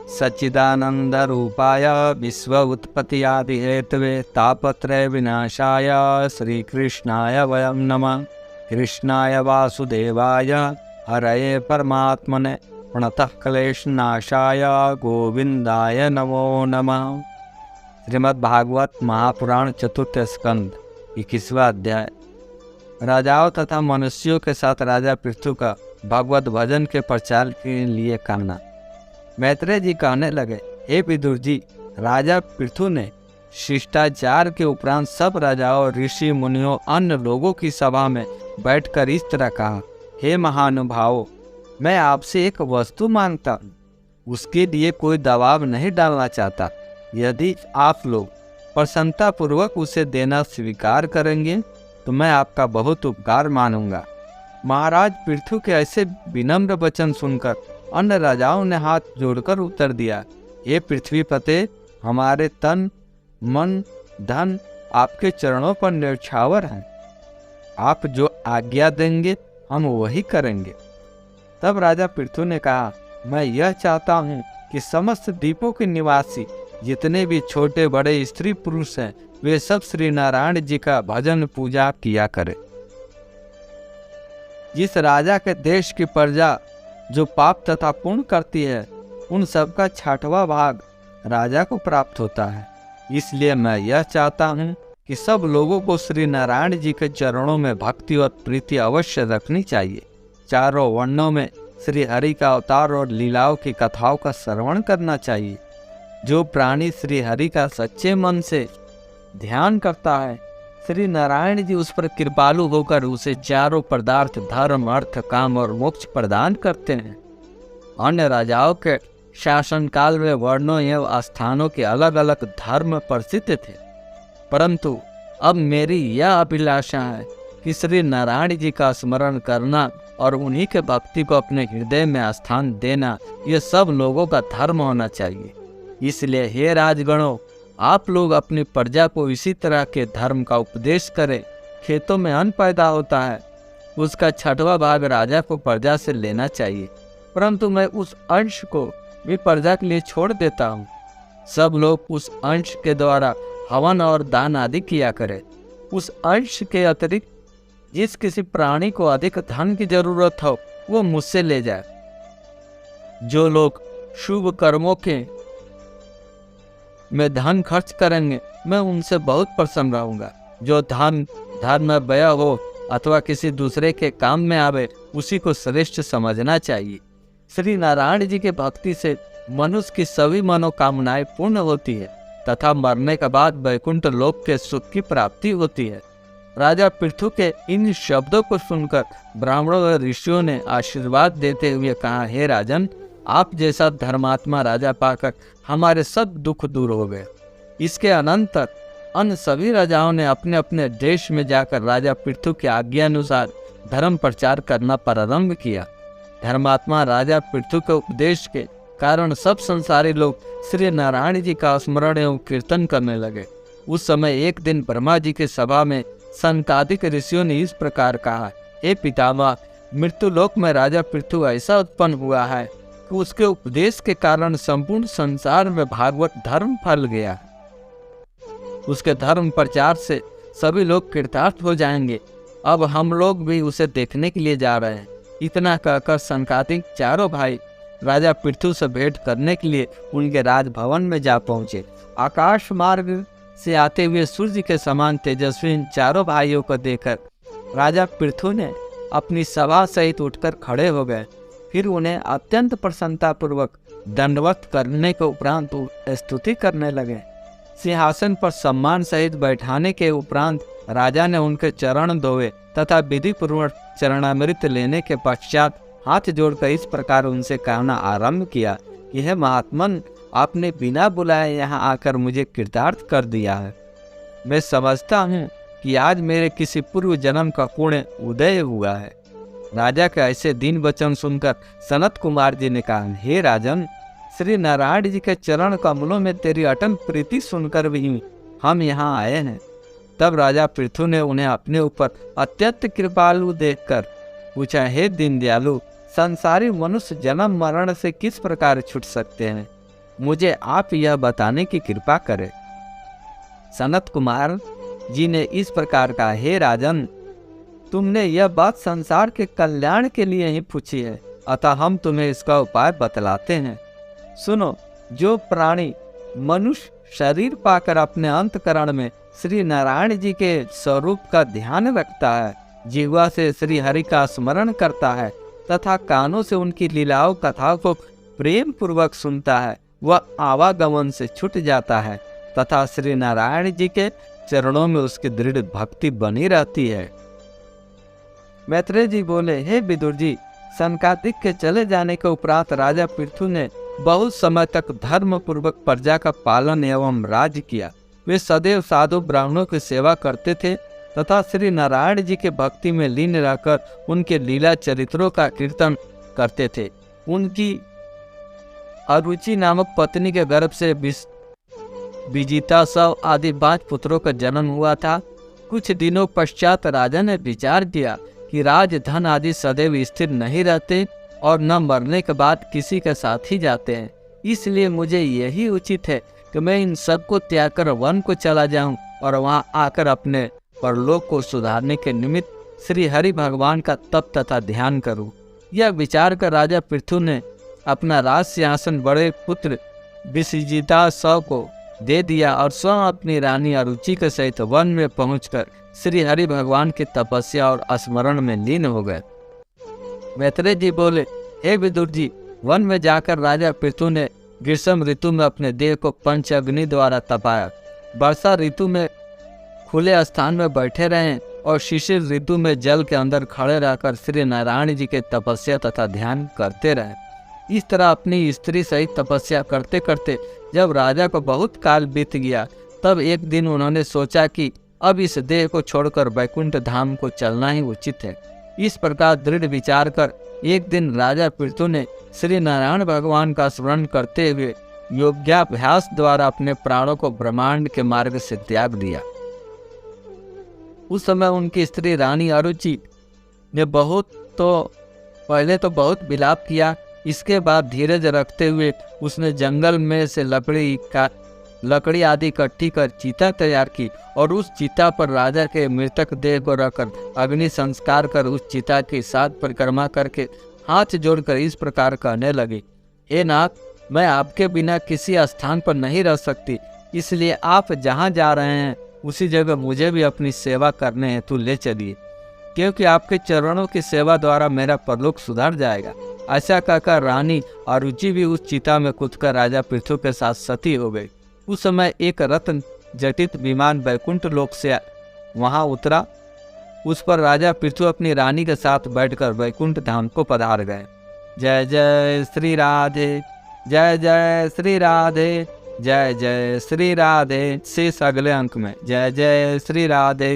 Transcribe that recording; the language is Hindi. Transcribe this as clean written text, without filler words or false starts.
सच्चिदानंदरूपाय विश्व उत्पत्ति हेतवे तापत्रय विनाशाय श्रीकृष्णाय वयं नमः। कृष्णाय वासुदेवाय हरये परमात्मने प्रणतः क्लेशनाशाय गोविंदाय नमो नमः। श्रीमद्भागवत महापुराण चतुर्थ स्कंद 21वां अध्याय। राजाओं तथा मनुष्यों के साथ राजा पृथु का भगवत भजन के प्रचार के लिए कहना। मैत्रेय जी कहने लगे, हे विदुर जी, राजा पृथु ने शिष्टाचार के उपरांत सब राजाओं, ऋषि मुनियों, अन्य लोगों की सभा में बैठकर इस तरह कहा, हे महानुभावों, मैं आपसे एक वस्तु मांगता हूँ, उसके लिए कोई दबाव नहीं डालना चाहता। यदि आप लोग प्रसन्नतापूर्वक उसे देना स्वीकार करेंगे तो मैं आपका बहुत उपकार मानूंगा। महाराज पृथु के ऐसे विनम्र वचन सुनकर अन्य राजाओं ने हाथ जोड़कर उत्तर दिया, हे पृथ्वीपते, हमारे तन मन धन आपके चरणों पर न्यौछावर हैं। आप जो आज्ञा देंगे हम वही करेंगे। तब राजा पृथु ने कहा, मैं यह चाहता हूँ कि समस्त द्वीपों के निवासी जितने भी छोटे बड़े स्त्री पुरुष हैं, वे सब श्री नारायण जी का भजन पूजा किया करें। जिस राजा के देश की प्रजा जो पाप तथा पुण्य करती है, उन सब का 6वां भाग राजा को प्राप्त होता है। इसलिए मैं यह चाहता हूँ कि सब लोगों को श्री नारायण जी के चरणों में भक्ति और प्रीति अवश्य रखनी चाहिए। चारों वर्णों में श्री हरि का अवतार और लीलाओं की कथाओं का श्रवण करना चाहिए। जो प्राणी श्री हरि का सच्चे मन से ध्यान करता है, श्री नारायण जी उस पर कृपालु होकर उसे चारों पदार्थ धर्म अर्थ काम और मोक्ष प्रदान करते हैं। अन्य राजाओं के शासनकाल में वर्णों एवं स्थानों के अलग अलग धर्म प्रसिद्ध थे, परंतु अब मेरी यह अभिलाषा है कि श्री नारायण जी का स्मरण करना और उन्हीं के भक्ति को अपने हृदय में स्थान देना, यह सब लोगों का धर्म होना चाहिए। इसलिए हे राजगणों, आप लोग अपनी प्रजा को इसी तरह के धर्म का उपदेश करें। खेतों में अन्न पैदा होता है, उसका 6वां भाग राजा को प्रजा से लेना चाहिए, परंतु मैं उस अंश को भी प्रजा के लिए छोड़ देता हूँ। सब लोग उस अंश के द्वारा हवन और दान आदि किया करें। उस अंश के अतिरिक्त जिस किसी प्राणी को अधिक धन की जरूरत हो, वो मुझसे ले जाए। जो लोग शुभ कर्मों के में धन खर्च करेंगे, मैं उनसे बहुत प्रसन्न रहूंगा। जो धन धर्म में व्यय हो अथवा किसी दूसरे के काम में आवे, उसी को श्रेष्ठ समझना चाहिए। श्री नारायण जी के भक्ति से मनुष्य की सभी मनोकामनाएं पूर्ण होती है तथा मरने के बाद वैकुंठ लोक के सुख की प्राप्ति होती है। राजा पृथु के इन शब्दों को सुनकर ब्राह्मणों और ऋषियों ने आशीर्वाद देते हुए कहा, हे राजन, आप जैसा धर्मात्मा राजा पाकर हमारे सब दुख दूर हो गए। इसके अनंतर अन्य सभी राजाओं ने अपने अपने देश में जाकर राजा पृथु की आज्ञा अनुसार धर्म प्रचार करना प्रारंभ किया। धर्मात्मा राजा पृथु के उपदेश के कारण सब संसारी लोग श्री नारायण जी का स्मरण एवं कीर्तन करने लगे। उस समय एक दिन ब्रह्मा जी की सभा में सनकादिक ऋषियों ने इस प्रकार कहा, हे पितामह, मृत्युलोक में राजा पृथु ऐसा उत्पन्न हुआ है कि उसके उपदेश के कारण संपूर्ण संसार में भागवत धर्म फैल गया। उसके धर्म प्रचार से सभी लोग कृतार्थ हो जाएंगे। अब हम लोग भी उसे देखने के लिए जा रहे हैं। इतना कहकर सनकादिक चारों भाई राजा पृथु से भेंट करने के लिए उनके राजभवन में जा पहुंचे। आकाश मार्ग से आते हुए सूर्य के समान तेजस्वी इन चारों भाइयों को देखकर राजा पृथु ने अपनी सभा सहित उठकर खड़े हो गए। फिर उन्हें अत्यंत प्रसन्नतापूर्वक दंडवत करने के उपरांत स्तुति करने लगे। सिंहासन पर सम्मान सहित बैठाने के उपरांत राजा ने उनके चरण धोए तथा विधि पूर्वक चरणामृत लेने के पश्चात हाथ जोड़कर इस प्रकार उनसे कहना आरंभ किया कि हे महात्मन, आपने बिना बुलाए यहाँ आकर मुझे कृतार्थ कर दिया है। मैं समझता हूँ कि आज मेरे किसी पूर्व जन्म का पुण्य उदय हुआ है। राजा के ऐसे दीन वचन सुनकर सनत कुमार जी ने कहा, हे राजन, श्री नारायण जी के चरण कमलों में तेरी अटल प्रीति सुनकर भी हम यहाँ आए हैं। तब राजा पृथु ने उन्हें अपने ऊपर अत्यंत कृपालु देखकर पूछा, हे दीनदयालु, संसारी मनुष्य जन्म मरण से किस प्रकार छूट सकते हैं? मुझे आप यह बताने की कृपा करें। सनत कुमार जी ने इस प्रकार कहा, हे राजन, तुमने यह बात संसार के कल्याण के लिए ही पूछी है, अतः हम तुम्हें इसका उपाय बतलाते हैं। सुनो, जो प्राणी मनुष्य शरीर पाकर अपने अंतकरण में श्री नारायण जी के स्वरूप का ध्यान रखता है, जिह्वा से श्री हरि का स्मरण करता है तथा कानों से उनकी लीलाओं कथा को प्रेम पूर्वक सुनता है, वह आवागमन से छूट जाता है तथा श्री नारायण जी के चरणों में उसकी दृढ़ भक्ति बनी रहती है। मैत्रेय जी बोले, हे विदुर जी, सनकादिक के चले जाने के उपरांत राजा पृथु ने बहुत समय तक धर्म पूर्वक प्रजा का पालन एवं राज्य किया। वे सदैव साधु ब्राह्मणों की सेवा करते थे तथा श्री नारायण जी के भक्ति में लीन रहकर उनके लीला चरित्रों का कीर्तन करते थे। उनकी अरुचि नामक पत्नी के गर्भ से विजिता सव आदि 5 पुत्रों का जन्म हुआ था। कुछ दिनों पश्चात राजा ने विचार किया कि राजधन आदि सदैव स्थिर नहीं रहते और न मरने के बाद किसी के साथ ही जाते हैं, इसलिए मुझे यही उचित है कि मैं इन सब को त्याग कर वन को चला जाऊं और वहां आकर अपने परलोक को सुधारने के निमित्त श्री हरि भगवान का तप तथा ध्यान करूं। यह विचार कर राजा पृथु ने अपना राज सिंहासन बड़े पुत्र विसिजिता सौ को दे दिया और स्वयं अपनी रानी अरुचि के सहित वन में पहुंचकर श्री हरि भगवान की तपस्या और स्मरण में लीन हो गए। मैत्रेय जी बोले, हे विदुर जी, वन में जाकर राजा पृथु ने ग्रीष्म ऋतु में अपने देह को पंच अग्नि द्वारा तपाया, वर्षा ऋतु में खुले स्थान में बैठे रहे और शिशिर ऋतु में जल के अंदर खड़े रहकर श्री नारायण जी के तपस्या तथा ध्यान करते रहे। इस तरह अपनी स्त्री सहित तपस्या करते करते जब राजा को बहुत काल बीत गया, तब एक दिन उन्होंने सोचा कि अब इस देह को छोड़कर वैकुंठ धाम को चलना ही उचित है। इस प्रकार दृढ़ विचार कर एक दिन राजा पृथु ने श्री नारायण भगवान का स्मरण करते हुए योगाभ्यास द्वारा अपने प्राणों को ब्रह्मांड के मार्ग से त्याग दिया। उस समय उनकी स्त्री रानी अरुचि ने पहले तो बहुत विलाप किया। इसके बाद धीरज रखते हुए उसने जंगल में से लकड़ी आदि इकट्ठी कर चिता तैयार की और उस चिता पर राजा के मृतक देह को रखकर अग्नि संस्कार कर उस चिता की 7 परिक्रमा करके हाथ जोड़कर इस प्रकार कहने लगी, हे नाथ, मैं आपके बिना किसी स्थान पर नहीं रह सकती, इसलिए आप जहाँ जा रहे हैं उसी जगह मुझे भी अपनी सेवा करने हेतु ले चलिए, क्योंकि आपके चरणों की सेवा द्वारा मेरा परलोक सुधर जाएगा। ऐसा कहकर रानी अरुचि भी उस चिता में कूदकर राजा पृथु के साथ सती हो गई। उस समय एक रत्न जटित विमान वैकुंठ लोक से वहां उतरा। उस पर राजा पृथु अपनी रानी के साथ बैठकर वैकुंठ धाम को पधार गए। जय जय श्री राधे, जय जय श्री राधे, जय जय श्री राधे। शेष अगले अंक में। जय जय श्री राधे।